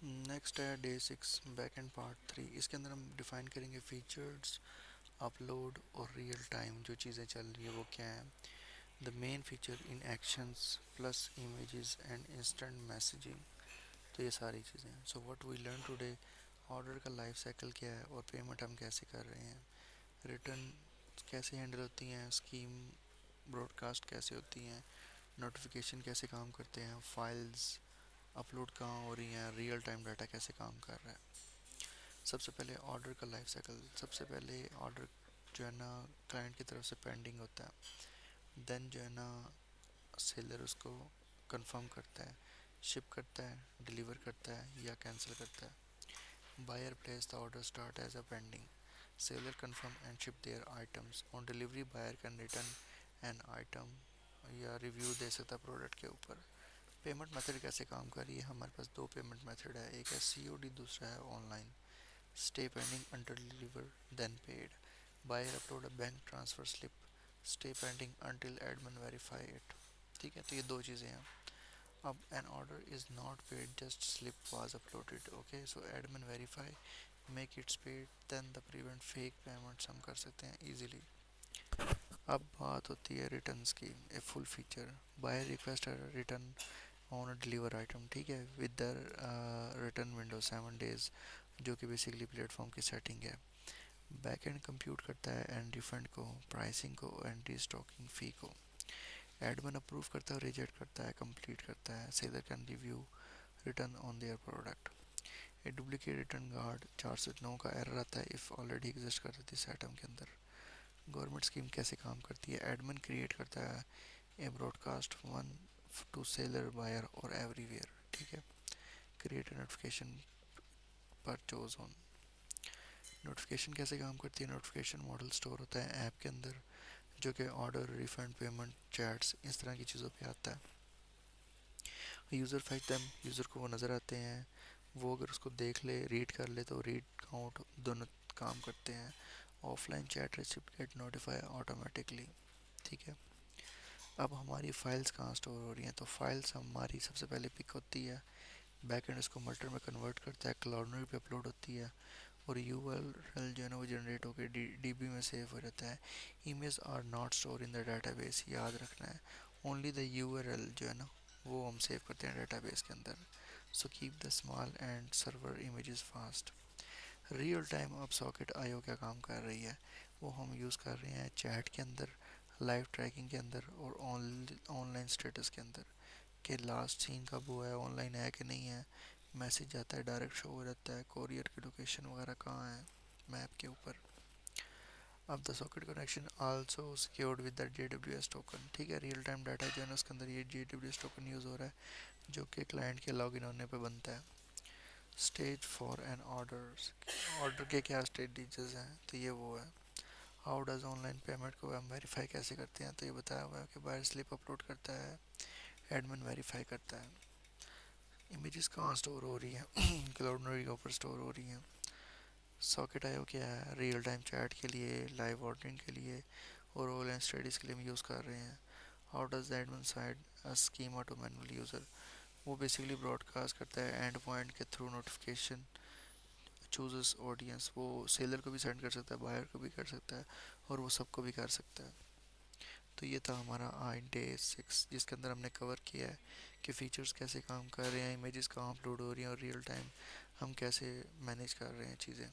Next है day 6 back and part 3। इसके अंदर हम डिफाइन करेंगे फीचर्स, अपलोड और रियल टाइम जो चीज़ें चल रही है वो क्या है, the main feature in actions plus images and instant messaging. तो ये सारी चीज़ें हैं। So what we learn today, order का लाइफ साइकिल क्या है और पेमेंट हम कैसे कर रहे हैं, रिटर्न कैसे हैंडल होती हैं, स्कीम ब्रॉडकास्ट कैसे होती हैं, नोटिफिकेशन कैसे काम करते हैं, फाइल्स अपलोड कहाँ हो रही हैं, रियल टाइम डाटा कैसे काम कर रहा है। सबसे पहले ऑर्डर का लाइफ साइकिल। सबसे पहले ऑर्डर जो है ना क्लाइंट की तरफ से पेंडिंग होता है, देन जो है ना सेलर उसको कंफर्म करता है, शिप करता है, डिलीवर करता है या कैंसिल करता है। Buyer place the order start as a pending, seller confirm and ship their items on delivery, buyer can return an item या रिव्यू दे सकता है प्रोडक्ट के ऊपर। पेमेंट मेथड कैसे काम कर रही है, हमारे पास दो पेमेंट मेथड है, एक है सीओडी, दूसरा है online. Stay pending until deliver then paid, buyer upload a bank transfer slip, stay pending until admin verify it. ठीक है, तो ये दो चीज़ें हैं। अब an order is not paid just slip was uploaded, okay, so admin verify make its paid, then the prevent fake payments हम कर सकते हैं इजीली। अब बात होती है रिटर्न्स की, a full feature, buyer request return on deliver item, ठीक है, with the return window 7 days, जो कि बेसिकली प्लेटफॉर्म की सेटिंग है। बैकएंड कंप्यूट करता है एंड रिफंड को, प्राइसिंग को एंड रीस्टॉकिंग फ़ी को। एडमिन अप्रूव करता है, रिजेक्ट करता है, कंप्लीट करता है, seller can review return on their product. A duplicate return guard, 409 का एरर आता है इफ़ ऑलरेडी एग्जिस्ट करती थी इस आइटम के अंदर। गवर्नमेंट स्कीम कैसे काम करती है, एडमिन क्रिएट करता है a broadcast one to seller, buyer और एवरीवेयर, ठीक है। क्रिएट नोटिफिकेशन पर चोज ऑन। नोटिफिकेशन कैसे काम करती है, नोटिफिकेशन मॉडल स्टोर होता है ऐप के अंदर, जो कि ऑर्डर, रिफंड, पेमेंट, चैट्स इस तरह की चीज़ों पे आता है। यूज़र फाइल दैम, यूज़र को वो नज़र आते हैं, वो अगर उसको देख ले, रीड कर ले, तो रीड काउंट दोनों काम करते हैं। Offline chat receipt gate notify automatically, ठीक है। अब हमारी फाइल्स कहाँ स्टोर हो रही हैं, तो फाइल्स हमारी सबसे पहले पिक होती है, बैकएंड इसको मल्टर में कन्वर्ट करता है, क्लाउडनरी पे अपलोड होती है, और यूआरएल जो है ना वो जनरेट होकर डीबी में सेव हो जाता है। Image are not store in the database, याद रखना है, ओनली द यूआरएल जो है ना वो हम सेव करते हैं डाटाबेस के अंदर। So keep the small and server images fast. Real time अब सॉकेट आईओ क्या काम कर रही है, वो हम यूज़ कर रहे हैं चैट के अंदर, लाइव ट्रैकिंग के अंदर और ऑनलाइन स्टेटस के अंदर, कि लास्ट सीन कब हुआ है, ऑनलाइन है कि नहीं है। मैसेज आता है, डायरेक्ट शो हो जाता है, कोरियर की लोकेशन वगैरह कहाँ है मैप के ऊपर। अब the socket connection also secured with the JWS token, ठीक है। रियल टाइम डाटा जो है ना उसके अंदर ये JWS टोकन यूज़ हो रहा है, जो कि क्लाइंट के लॉगिन होने पे बनता है। Stage for an order, order के क्या स्टेजेस हैं, तो ये वो है। हाउ डज ऑनलाइन पेमेंट को हम वेरीफाई कैसे करते हैं, तो ये बताया हुआ है कि बायर स्लिप अपलोड करता है, एडमिन वेरीफाई करता है। इमेजेस कहाँ स्टोर हो रही हैं क्लाउडनरी के ऊपर स्टोर हो रही हैं। सॉकेट आईओ क्या है, रियल टाइम चैट के लिए, लाइव ऑर्डरिंग के लिए और ऑनलाइन स्टडीज़ के लिए हम यूज़ कर रहे हैं। How does the admin side a schema to manual user, वो बेसिकली ब्रॉडकास्ट करता है एंड पॉइंट के थ्रू नोटिफिकेशन, चूजेस ऑडियंस, वो सेलर को भी सेंड कर सकता है, बायर को भी कर सकता है और वो सबको भी कर सकता है। तो ये था हमारा आई डे 6, जिसके अंदर हमने कवर किया है कि फ़ीचर्स कैसे काम कर रहे हैं, इमेजेस कहाँ अपलोड हो रही हैं और रियल टाइम हम कैसे मैनेज कर रहे हैं चीज़ें।